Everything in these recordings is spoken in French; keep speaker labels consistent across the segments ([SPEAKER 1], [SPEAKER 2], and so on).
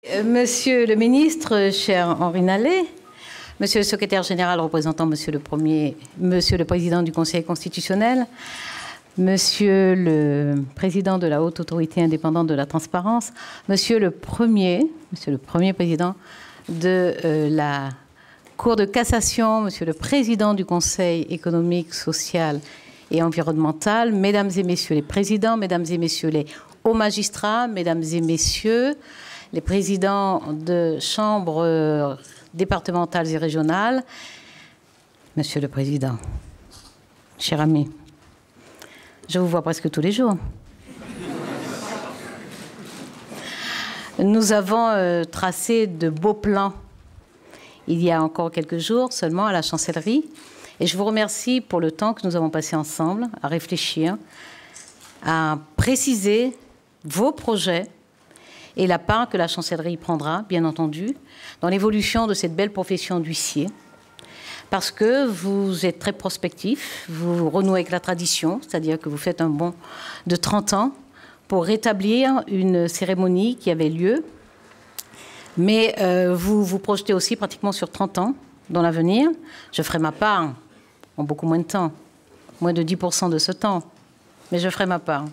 [SPEAKER 1] Monsieur le ministre, cher Henri Nallet, Monsieur le secrétaire général représentant Monsieur le Président du Conseil constitutionnel, Monsieur le Président de la Haute Autorité indépendante de la transparence, Monsieur le Premier Président de la Cour de cassation, Monsieur le Président du Conseil économique, social et environnemental, Mesdames et Messieurs les Présidents, Mesdames et Messieurs les hauts magistrats, Mesdames et Messieurs les présidents de chambres départementales et régionales, Monsieur le Président, cher ami, je vous vois presque tous les jours. Nous avons tracé de beaux plans il y a encore quelques jours seulement à la chancellerie et je vous remercie pour le temps que nous avons passé ensemble à réfléchir, à préciser vos projets et la part que la chancellerie prendra, bien entendu, dans l'évolution de cette belle profession d'huissier, parce que vous êtes très prospectif, vous renouez avec la tradition, c'est-à-dire que vous faites un bond de 30 ans pour rétablir une cérémonie qui avait lieu, mais vous vous projetez aussi pratiquement sur 30 ans dans l'avenir. Je ferai ma part en beaucoup moins de temps, moins de 10% de ce temps, mais je ferai ma part.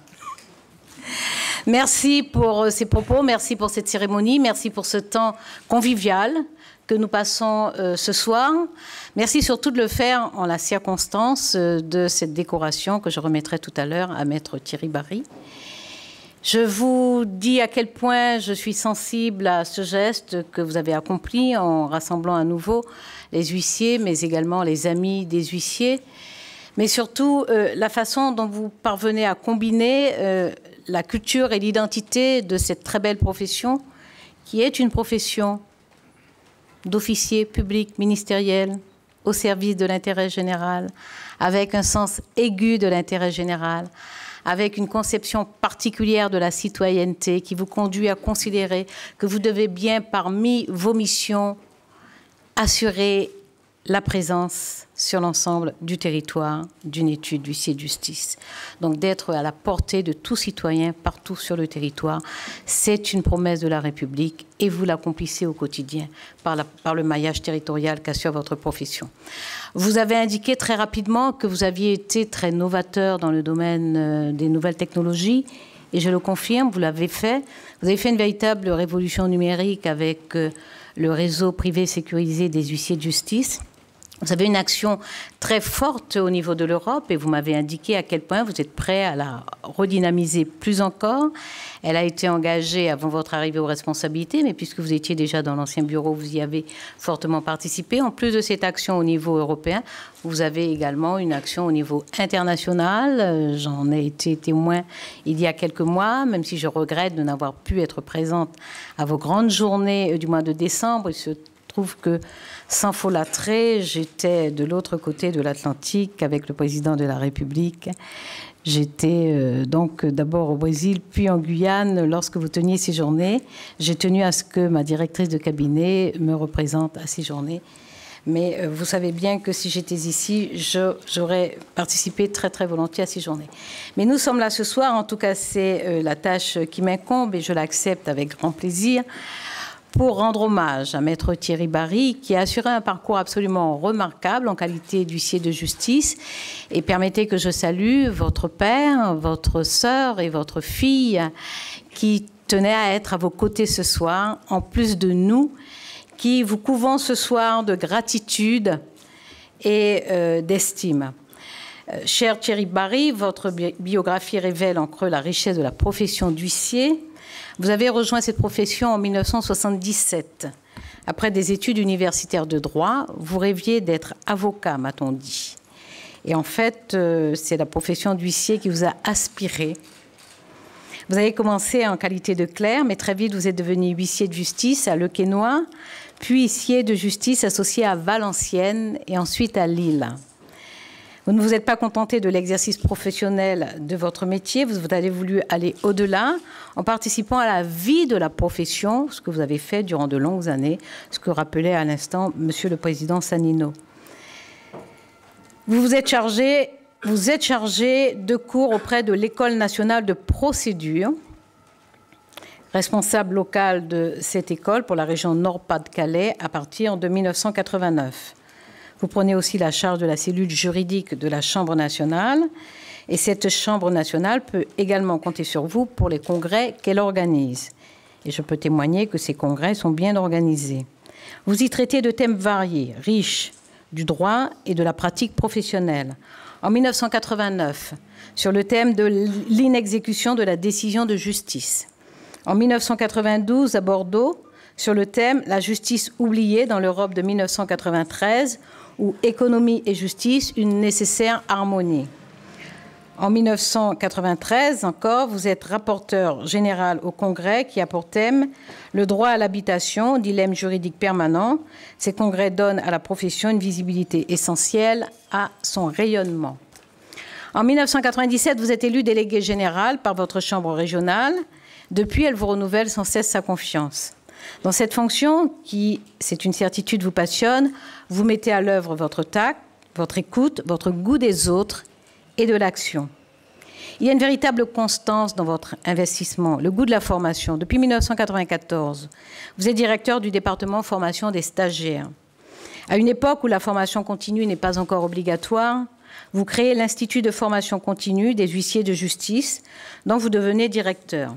[SPEAKER 1] Merci pour ces propos, merci pour cette cérémonie, merci pour ce temps convivial que nous passons ce soir. Merci surtout de le faire en la circonstance de cette décoration que je remettrai tout à l'heure à Maître Thierry Bary. Je vous dis à quel point je suis sensible à ce geste que vous avez accompli en rassemblant à nouveau les huissiers, mais également les amis des huissiers, mais surtout la façon dont vous parvenez à combiner la culture et l'identité de cette très belle profession, qui est une profession d'officier public ministériel au service de l'intérêt général, avec un sens aigu de l'intérêt général, avec une conception particulière de la citoyenneté qui vous conduit à considérer que vous devez bien, parmi vos missions, assurer la présence sur l'ensemble du territoire d'une étude d'huissier de justice. Donc d'être à la portée de tout citoyen partout sur le territoire, c'est une promesse de la République et vous l'accomplissez au quotidien par le maillage territorial qu'assure votre profession. Vous avez indiqué très rapidement que vous aviez été très novateur dans le domaine des nouvelles technologies et je le confirme, vous l'avez fait. Vous avez fait une véritable révolution numérique avec le réseau privé sécurisé des huissiers de justice. Vous avez une action très forte au niveau de l'Europe et vous m'avez indiqué à quel point vous êtes prêt à la redynamiser plus encore. Elle a été engagée avant votre arrivée aux responsabilités, mais puisque vous étiez déjà dans l'ancien bureau, vous y avez fortement participé. En plus de cette action au niveau européen, vous avez également une action au niveau international. J'en ai été témoin il y a quelques mois, même si je regrette de n'avoir pu être présente à vos grandes journées du mois de décembre. Il se trouve que, sans folâtrer, j'étais de l'autre côté de l'Atlantique avec le président de la République. J'étais donc d'abord au Brésil, puis en Guyane lorsque vous teniez ces journées. J'ai tenu à ce que ma directrice de cabinet me représente à ces journées. Mais vous savez bien que si j'étais ici, j'aurais participé très très volontiers à ces journées. Mais nous sommes là ce soir, en tout cas c'est la tâche qui m'incombe et je l'accepte avec grand plaisir, pour rendre hommage à Maître Thierry Bary, qui a assuré un parcours absolument remarquable en qualité d'huissier de justice. Et permettez que je salue votre père, votre sœur et votre fille, qui tenaient à être à vos côtés ce soir, en plus de nous, qui vous couvons ce soir de gratitude et d'estime. Cher Thierry Bary, votre biographie révèle en creux la richesse de la profession d'huissier. Vous avez rejoint cette profession en 1977. Après des études universitaires de droit, vous rêviez d'être avocat, m'a-t-on dit. Et en fait, c'est la profession d'huissier qui vous a aspiré. Vous avez commencé en qualité de clerc, mais très vite, vous êtes devenu huissier de justice à Le Quesnoy, puis huissier de justice associé à Valenciennes et ensuite à Lille. Vous ne vous êtes pas contenté de l'exercice professionnel de votre métier, vous avez voulu aller au-delà en participant à la vie de la profession, ce que vous avez fait durant de longues années, ce que rappelait à l'instant Monsieur le Président Sanino. Vous êtes chargé de cours auprès de l'École nationale de procédure, responsable local de cette école pour la région Nord-Pas-de-Calais à partir de 1989. Vous prenez aussi la charge de la cellule juridique de la Chambre nationale, et cette Chambre nationale peut également compter sur vous pour les congrès qu'elle organise. Et je peux témoigner que ces congrès sont bien organisés. Vous y traitez de thèmes variés, riches, du droit et de la pratique professionnelle. En 1989, sur le thème de l'inexécution de la décision de justice. En 1992, à Bordeaux, sur le thème « La justice oubliée dans l'Europe de 1993 » ou « Économie et justice, une nécessaire harmonie ». En 1993, encore, vous êtes rapporteur général au Congrès qui a pour thème « Le droit à l'habitation, dilemme juridique permanent ». Ces congrès donnent à la profession une visibilité essentielle à son rayonnement. En 1997, vous êtes élu délégué général par votre chambre régionale. Depuis, elle vous renouvelle sans cesse sa confiance. Dans cette fonction, qui, c'est une certitude, vous passionne, vous mettez à l'œuvre votre tact, votre écoute, votre goût des autres et de l'action. Il y a une véritable constance dans votre investissement, le goût de la formation. Depuis 1994, vous êtes directeur du département formation des stagiaires. À une époque où la formation continue n'est pas encore obligatoire, vous créez l'Institut de formation continue des huissiers de justice, dont vous devenez directeur.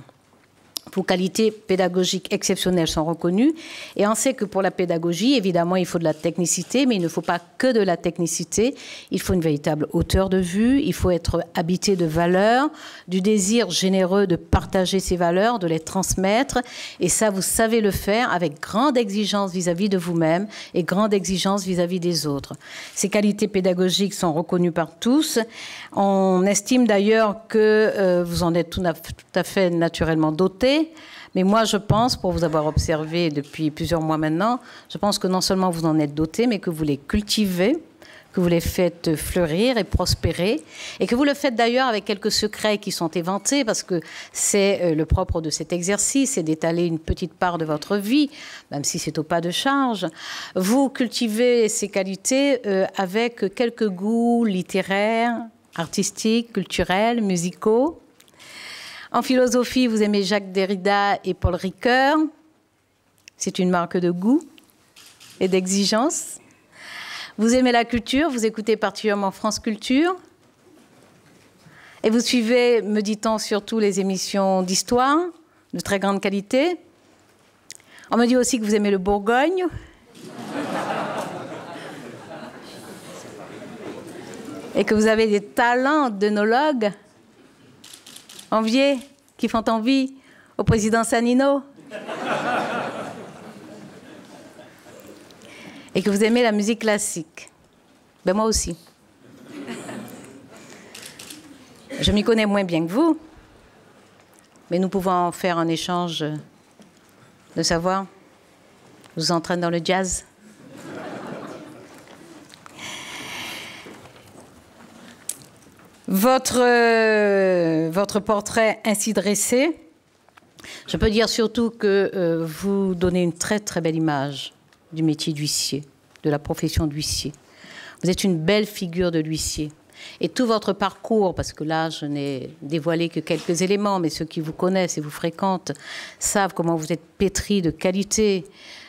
[SPEAKER 1] Vos qualités pédagogiques exceptionnelles sont reconnues et on sait que pour la pédagogie, évidemment, il faut de la technicité, mais il ne faut pas que de la technicité. Il faut une véritable hauteur de vue, il faut être habité de valeurs, du désir généreux de partager ces valeurs, de les transmettre. Et ça, vous savez le faire avec grande exigence vis-à-vis de vous-même et grande exigence vis-à-vis des autres. Ces qualités pédagogiques sont reconnues par tous. On estime d'ailleurs que vous en êtes tout à fait naturellement doté. Mais moi, je pense, pour vous avoir observé depuis plusieurs mois maintenant, je pense que non seulement vous en êtes doté, mais que vous les cultivez, que vous les faites fleurir et prospérer, et que vous le faites d'ailleurs avec quelques secrets qui sont éventés, parce que c'est le propre de cet exercice, c'est d'étaler une petite part de votre vie, même si c'est au pas de charge. Vous cultivez ces qualités avec quelques goûts littéraires, artistiques, culturels, musicaux. En philosophie, vous aimez Jacques Derrida et Paul Ricoeur. C'est une marque de goût et d'exigence. Vous aimez la culture, vous écoutez particulièrement France Culture. Et vous suivez, me dit-on, surtout les émissions d'histoire, de très grande qualité. On me dit aussi que vous aimez le Bourgogne. Et que vous avez des talents d'œnologue. Enviés, qui font envie au président Sanino. Et que vous aimez la musique classique. Ben moi aussi. Je m'y connais moins bien que vous, mais nous pouvons en faire un échange de savoir. Je vous entraîne dans le jazz. Votre portrait ainsi dressé, je peux dire surtout que vous donnez une très très belle image du métier d'huissier, de la profession d'huissier. Vous êtes une belle figure de l'huissier. Et tout votre parcours, parce que là je n'ai dévoilé que quelques éléments, mais ceux qui vous connaissent et vous fréquentent savent comment vous êtes pétri de qualité.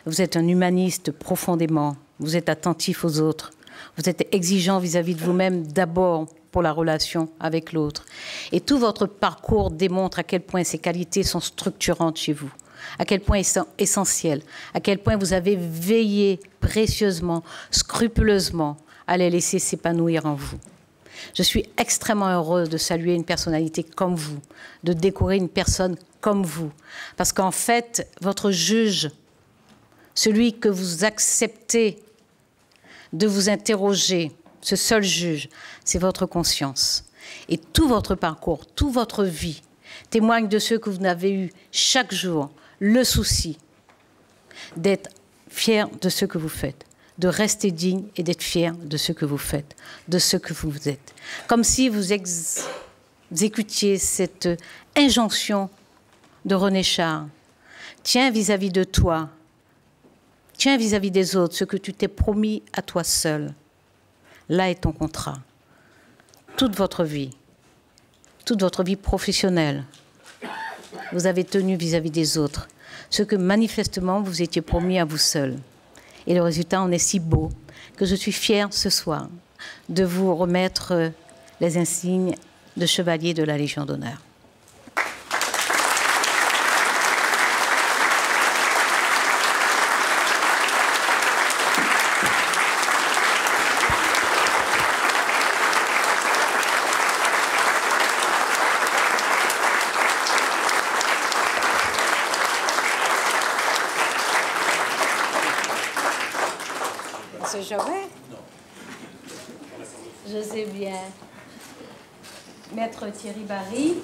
[SPEAKER 1] Vous êtes un humaniste profondément, vous êtes attentif aux autres, vous êtes exigeant vis-à-vis de vous-même d'abord, pour la relation avec l'autre. Et tout votre parcours démontre à quel point ces qualités sont structurantes chez vous, à quel point elles sont essentielles, à quel point vous avez veillé précieusement, scrupuleusement à les laisser s'épanouir en vous. Je suis extrêmement heureuse de saluer une personnalité comme vous, de décorer une personne comme vous, parce qu'en fait, votre juge, celui que vous acceptez de vous interroger, ce seul juge, c'est votre conscience. Et tout votre parcours, toute votre vie témoigne de ce que vous avez eu chaque jour, le souci d'être fier de ce que vous faites, de rester digne et d'être fier de ce que vous faites, de ce que vous êtes. Comme si vous exécutiez cette injonction de René Char. Tiens vis-à-vis de toi, tiens vis-à-vis des autres ce que tu t'es promis à toi seul. Là est ton contrat. Toute votre vie professionnelle, vous avez tenu vis-à-vis des autres, ce que manifestement vous étiez promis à vous seul. Et le résultat en est si beau que je suis fière ce soir de vous remettre les insignes de chevalier de la Légion d'honneur.
[SPEAKER 2] Monsieur Jovet?
[SPEAKER 1] Je sais bien. Maître Thierry Barry,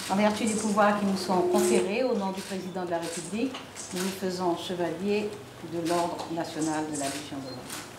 [SPEAKER 1] en vertu des pouvoirs qui nous sont conférés au nom du président de la République, nous nous faisons chevalier de l'Ordre national de la Légion d'honneur.